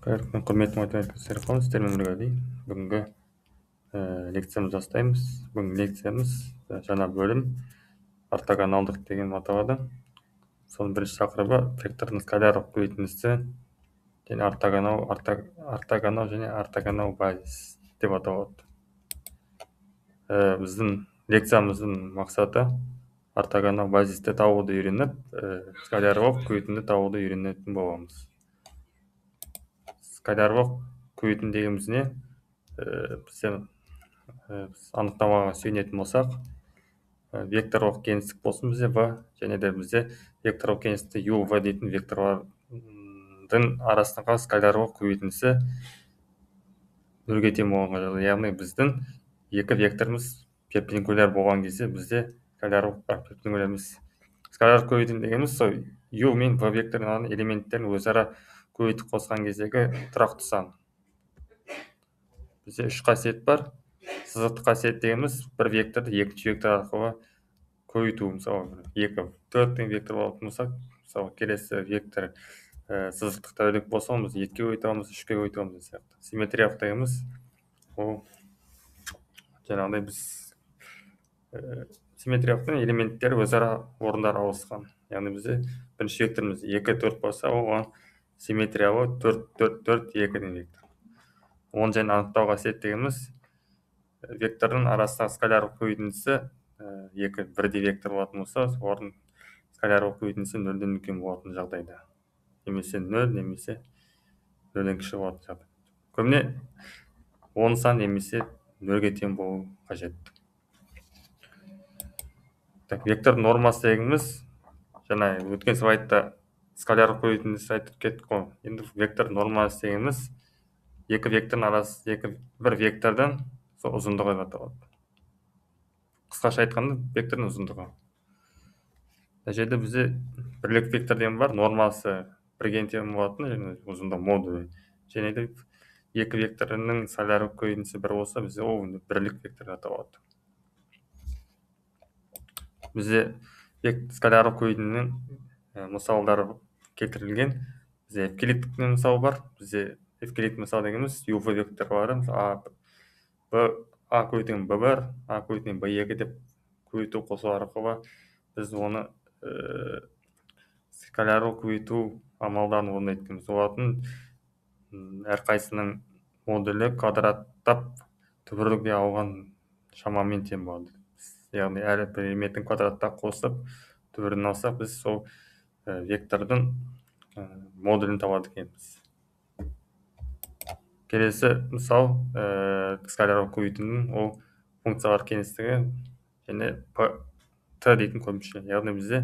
Құрметті математик қауым, сіздермен бірге бүгінгі лекциямызды бастаймыз. Бүгінгі лекциямыз жаңа бөлім ортогоналдық деген аталады. Соның бірінші тақырыбы вектордың скалярлық көбейтіндісі және ортогонал және ортогонал базис деп аталады. Біздің лекциямыздың мақсаты ортогонал базисті табуды үйреніп, скалярлық көбейтінді табуды үйренетін боламыз. Скалярлық көбейтін дегеніміз не? Біз анықтамаға сүйенетін болсақ, векторлық кеңістік болсын бізде v, және де бізде векторлық кеңістікте u, v дейтін векторлардың арасындағы скалярлық көбейтіндісі нөлге тең болған жағдайда, яғни біздің екі векторымыз перпендикуляр болған кезде бізде перпендикуляр емес. Скалярлық көбейтін дегеніміз сол u мен v векторының элементтерін өзара көбейтіп қосқан кездегі тұрақты сан. Бізде үш қасиет бар. Сызықтық қасиет дегеніміз бір векторды екінші вектор арқылы көбейту. Мысалы, 4 деген вектор болатын болсақ, мысалы, келесі вектор сызықтық тәулік болса, біз 2-ге көбейте аламыз, 3-ге көбейте аламыз сияқты. Симметриялық дегеніміз ол жаңағыдай біз симметриялықтың элементтері өзара орындар ауысқан. Яғни бізде бірінші векторымыз 2, 4 болса, оған симметриялы 4, 4, 4, 2 деген вектор. Оны және анықтау қасиет дегеніміз вектордың арасындағы скалярлық көбейтіндісі бірдей вектор болатын болса, олардың скалярлық көбейтіндісі 0-ден үлкен болатын жағдайда. Немесе 0, немесе 0-ден кіші болатын жағдайда. Көбіне 10 сан немесе 0-ге тең болу қажет. Вектор нормасы дегеніміз, жаңа өткен слайдта скалярлық көбейтіндісі айтып кеттік қой. Енді вектор нормасы дегеніміз екі вектордың арасы, бір вектордан сол ұзындығы аталады. Қысқаша айтқанда, вектордың ұзындығы. Мына жерде бізде бірлік вектор деген бар, нормасы бірге тең болатын, және ұзындығы модулі. Және де екі векторының скалярлық көбейтіндісі бір болса, бізде ол бірлік вектор аталады. Бізде скалярлық көбейтіндінің мысалдары келтірілген. Бізде евклидтік мысал бар. Бізде евклид мысал дегеніміз uv векторлары a көбейтілген b1, a көбейтілген b2 деп көбейту қосу арқылы біз оны скалярлық көбейту амалдарын орындайтынбыз. Олардың әрқайсының модулі квадраттап түбірлікке алған шамамен тең болады. Яғни әр бір элементтің квадраттап қосып түбірін алсақ, біз сол вектордың модулін табады екенбіз. Келесі мысал скалярлық көбейтудің ол функциялар кеңістігі және t дейтін көмірші. Яғни бізде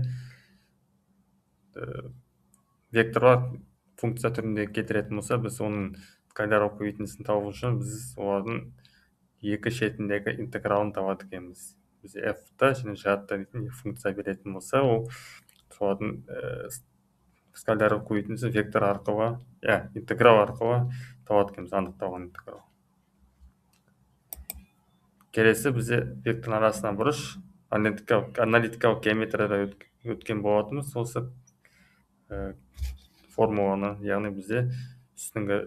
векторлар функция түрінде кетіретін болса, біз оның скалярлық көбейтіндісін табу үшін біз олардың екі шетіндегі интегралын табады екенбіз. Бізде f-та және g-та дейтін функция беретін болса, ол солардың скалярлық көбейтіндісі вектор арқылы, интеграл арқылы табады екенбіз, анықталған интеграл. Келесі бізде вектордың арасынан бұрыш аналитикалық геометрияда өткен болатынбыз. Осы формуланы, яғни бізде үстіңгі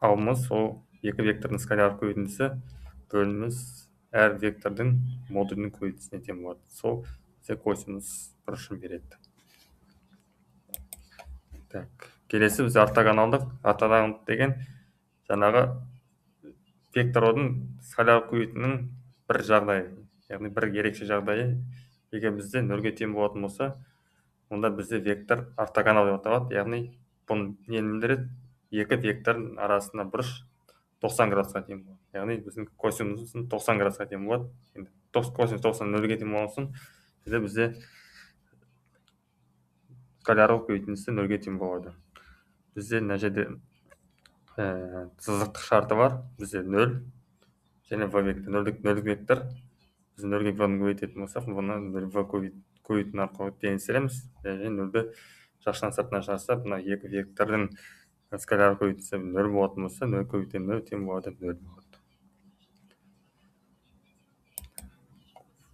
алымыз ол екі вектордың скалярлық көбейтіндісі бөліміміз әр вектордың модулінің көбейтіндісіне тең болады. Сол бізде косинус бұрышын береді. Келесі бізде ортогоналдық деген жаңағы вектордың скалярлық көбейтінің бір жағдайы, яғни бір ерекше жағдайы, егер бізде 0-ге тең болатын болса, онда бізде вектор ортогонал деп аталады. Яғни бұның нені білдіреді? Екі вектордың арасында бұрыш 90 градусқа тең болады. Яғни біздің косинус 90 градусқа тең болады. Енді косинус 90 0-ге тең болған соң, бізде скалярлық көбейтіндісі 0-ге тең болады. Бізде мына жерде сызықтық шарты бар. Бізде 0 және v вектор. 0 вектор. Біз 0-ге v-ны көбейтетін болсақ, бұны v көбейтін арқылы теңестіреміз. Және 0-ді жақтан сыртына шығарсақ, мына екі вектордың скалярлық көбейтіндісі 0 болатын болса, 0 көбейткен 0 тең болады, 0 болады.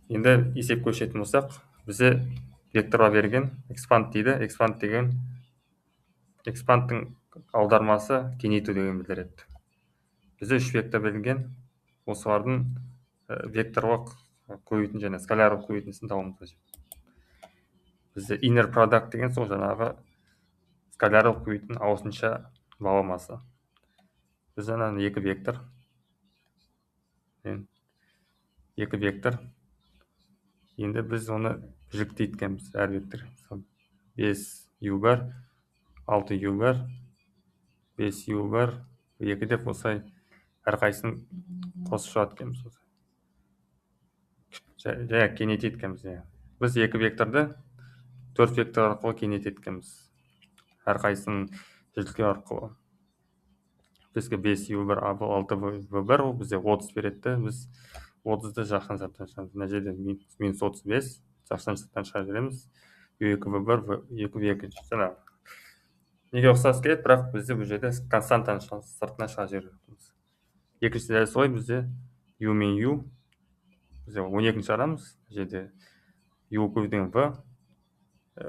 Енді есеп көшетін болсақ, бізде векторға берген экспанд дейді. Экспандтың аудармасы кеңейту деген білдіреді. Бізде 3 вектор берілген, осылардың векторлық көбейтін және скалярлық көбейтіндісін табуымыз қажет. Бізде inner product деген сол жаңағы скалярлық көбейтін ауысынша баламасы. Біз анан екі вектор енді біз оны жіктейткенбіз әр вектор. 5u бар, 6u бар, 5u бар, 2 деп осылай әрқайсысын қосып шығады. Жаңа кеңейтеткенбіз. Біз екі векторды 4 вектор арқылы кеңейтеткенбіз. Әрқайсының жіктеу арқылы. Бізге 5u бар, 6v бар, ол бізде 30 береді. Біз 30-ды жақтан сырттан шығарамыз. Мына жерде минус 35 жақтан сырттан шығарып жібереміз. u2v бар, u2v2 жаңа неге ұқсас келеді, бірақ бізде бұл жерде константаны сыртынан шығарып жібереміз. Екінші дәл солай бізде u мен u бізде 12-ні шығарамыз. Жерде u көбейтілген v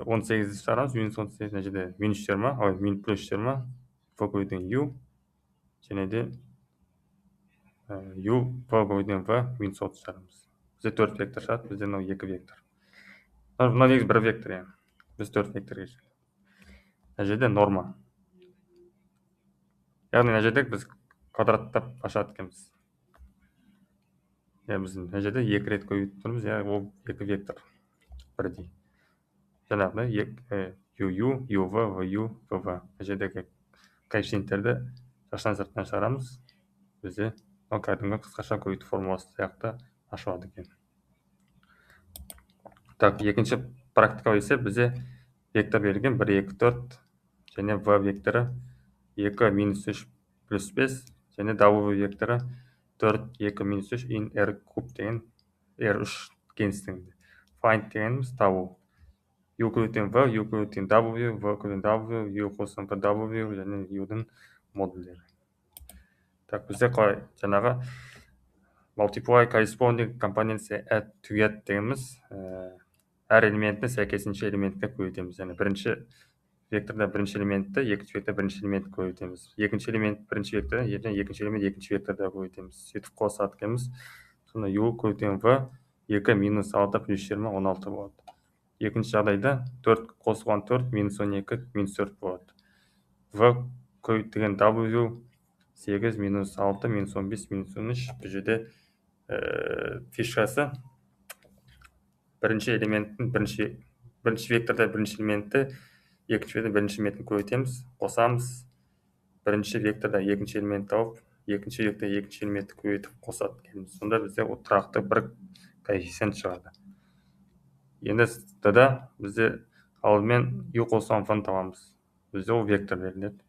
18-ді шығарамыз, минус 18, мына жерде минус 20, минус плюс 20, v көбейтілген u және де u v көбейтілген v минус 30 шығарамыз. Бізде 4 вектор шығады, бізде мынау 2 вектор. Мына негізі 1 вектор, біз 4 векторға жібереміз. Мына жерде норма. Яғни мына жерде біз квадраттап ашады екенбіз. Біз мына жерде 2 рет көбейтіп тұрмыз, ол 2 вектор бірдей. Жаңағыдай u, uv, vu, vv. Мына жердегі коэффициенттерді жақтан сырттан шығарамыз. Бізде кәдімгі қысқаша көбейту формуласы сияқты ашылады екен. Так, екінші практикалық есеп бізде вектор берілген 1, 2, 4 және v векторы 2, минус 3, плюс 5 және w векторы 4, 2, минус 3, in r куб деген r3 кеңістігінде. Find дегеніміз табу. u көбейтілген v, u көбейтілген w, v көбейтілген w, u қосылған w және u-дің модульдері. Так, бізде қалай жаңағы multiply corresponding components add together дегеніміз әр элементті сәйкесінше элементке көбейтеміз. Яғни бірінші векторда бірінші элементті, екінші векторда бірінші элементті көбейтеміз. Екінші элемент бірінші векторда, екінші элемент екінші векторда көбейтеміз. Сөйтіп қосады екенбіз. Сонда u көбейтілген v 2 минус 6 плюс 20 16 болады. Екінші жағдайда 4 қосылған 4 минус 12 минус 4 болады. v көбейтілген w 8 минус 6 минус 15 минус 13. Бұл жерде фишкасы бірінші элементтің бірінші векторда бірінші элементті, екінші векторда бірінші элементті көбейтеміз, қосамыз. Бірінші векторда екінші элемент тауып, екінші векторда екінші элементті көбейтіп қосады екенбіз. Сонда бізде тұрақты бір коэффициент шығады. Енді да бізде алдымен u қосылған v-ны табамыз. Бізде ол вектор беріледі.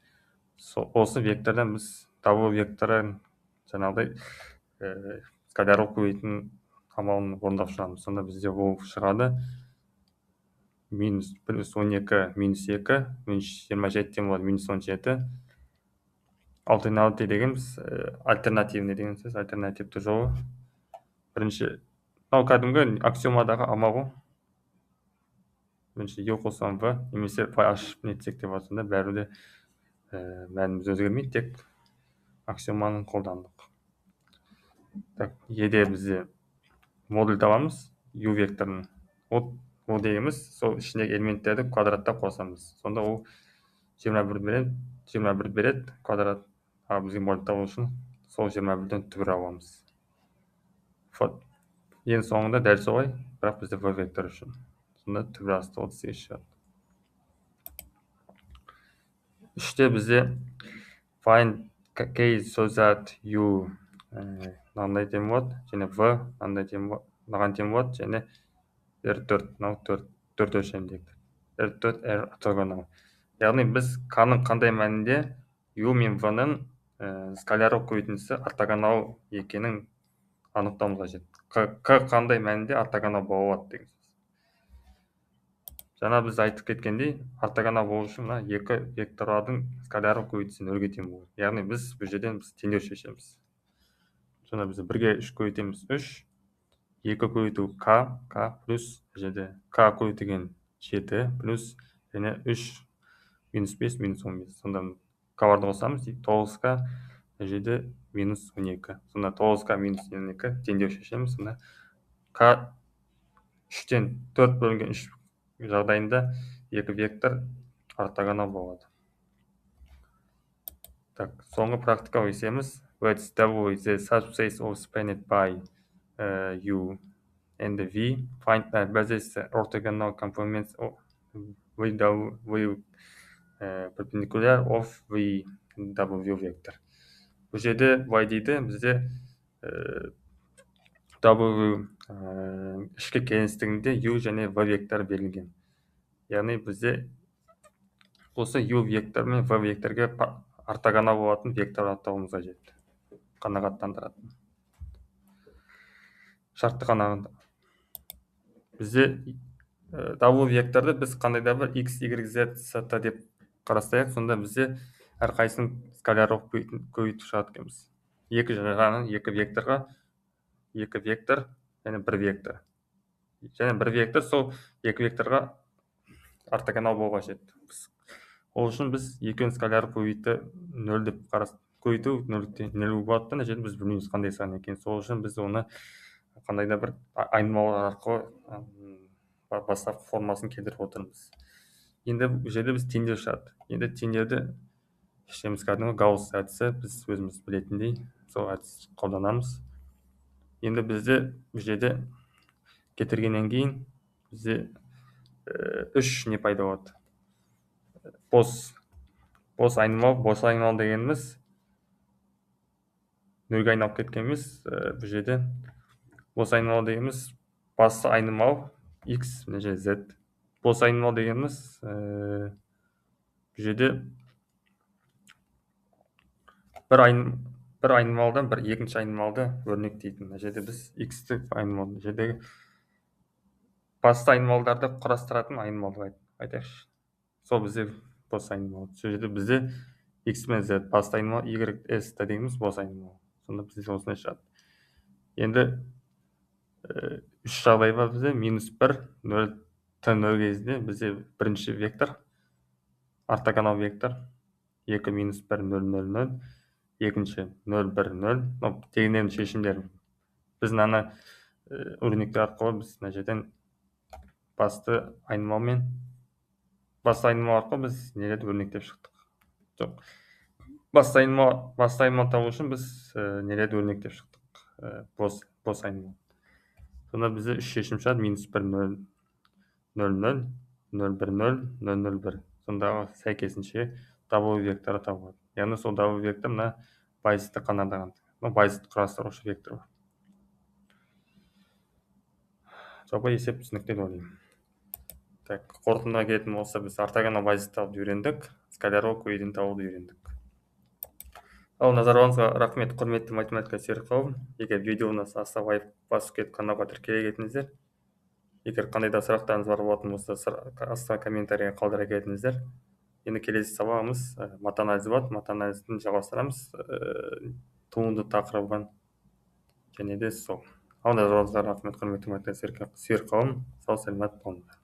Осы вектордан біз w векторын жаңағыдай скалярлық көбейтін амалын орындап шығамыз. Сонда бізде ол шығады минус плюс 12 минус 2 минус 27 болады, минус 17. Альтернативный дегеніміз альтернативный деген сөз, альтернативті жолы. Бірінші кәдімгі аксиомадағы амал ғой. Бірінші u қосылған v немесе пай ашып нетсек деп жатсында бәрібір де мәніміз өзгермейді, тек аксиоманы қолдандық. Так, еде бізде модуль табамыз u векторын. Ол дегеніміз сол ішіндегі элементтерді квадраттап қосамыз. Сонда ол 21 береді квадрат. Бізге модуль табу үшін сол 21-ден түбір аламыз. Ең соңында дәл солай, бірақ бізде v вектор үшін. Сонда түбір асты 38 шығады. Үште бізде find case so that u мынандай тем болады, және v мынаған тем болады, және r4 4 өлшемдегі r4 r ортогонал. Яғни біз k-ның қандай мәнінде u мен v-ның скалярлық көбейтіндісі ортогонал екенін анықтауымыз қажет. К қандай мәнінде ортогонал бола алады деген сөз. Жаңа біз айтып кеткендей, ортогонал болу үшін мына екі векторлардың скалярлық көбейтісі нөлге тең болады. Яғни біз бұл жерден теңдеу шешеміз. Сонда біз 1-ге 3 көбейтеміз 3, 2 көбейту k плюс жерде k көбейтілген 7 плюс және 3 минус 5 минус 15. Сонда к-барды қосамыз. 9к мына жерде минус 12. Сонда 9к минус 12 теңдеу шешеміз. Сонда к 3-тен 4 бөлінген 3 жағдайында екі вектор ортогонал болады. Так, соңғы практикалық есеміз. Let's double the subspace of spanned by U and V. Find the basis orthogonal complements of V perpendicular of V W vector. Бұл жерде Y дейді, бізде W ішкі кеңістігінде U және V вектор берілген. Яғни бізде осы U вектор мен V векторге ортогонал болатын вектор атауымыз қажет. Қанағаттандыратын. Шартты қанағаттандыратын. Бізде W векторды біз қандай да бір X, Y, Z сатта деп қарастырайық, сонда бізде әрқайсының скалярлық көбейтіп шығады екенбіз. Екі жағынан екі вектор және бір вектор. Және бір вектор сол екі векторға ортогонал болуға қажет. Ол үшін біз екеуін скалярлық көбейтті 0 деп көбейту 0 болады да, жерде біз білмейміз қандай сан екенін. Сол үшін біз оны қандай да бір айнымалылар арқылы бастапқы формасын келтіріп отырмыз. Енді бұл жерде біз теңдеу шығады. Енді теңдеуді шешеміз кәдімгі Гаусс әдісі, біз өзіміз білетіндей сол әдіс қолданамыз. Енді бізде бұл жерде кетіргеннен кейін бізде 3 не пайда болады. Бос айнымал дегеніміз нөлге айналып кеткеніміз. Бұл жерде бос айнымал дегеніміз басты айнымал X және Z. Бос айнымал дегеніміз бұл жерде бір айнымалдан бір екінші айнымалды өрнектейтін. Бұл жерде біз X-ті айнымал, жердегі басты айнымалдарды құрастыратын айнымалды айтайықшы. Сол бізде бос айнымал. Сол жерде бізде X мен Z басты айнымал, Y, S дегеніміз бос айнымал. Сонда бізде осындай шығады. Енді үш жағдай бар бізде. -1, 0, Т0 кезінде бізде бірінші вектор, ортогонал вектор, 2 -1, 0, 0, 0, екінші 0, 1, 0. Дегеннен шешімдер. Біз мынаны өрнектер арқылы біз мына жерден басты айнымал арқылы біз нелерді өрнектеп шықтық. Жоқ. Басты айнымал табу үшін біз нелерді өрнектеп шықтық. Бос айнымал. Сонда бізде 3 шешім шығады. -1, 0, 0, 0, 1, 0, 0, 0, 1. Сондағы сәйкесінше W векторы табылады. Яғни сол W вектор мына байзитті қанағаттандырған. Байзитті құрастырушы вектор. Жалпы есеп түсінікті деп ойлаймын. Так, қорытындыға келетін болса, біз ортогонал байзитті табуды үйрендік, скалярлық көбейтуді табуды үйрендік. Ал назарларыңызға рахмет, құрметті математика сүйер қауым. Егер видеоны аса лайк басып кетіп каналға тіркеле кетіңіздер. Егер қандай да сұрақтарыңыз бар болатын болса, астына комментарийға қалдыра кетіңіздер. Енді келесі сабағымыз матанализ болады. Матанализді жалғастырамыз. Туынды тақырыбын және де сол. Ал назарларыңызға рахмет, құрметті математика сүйер қауым. Сау саламат болыңыздар.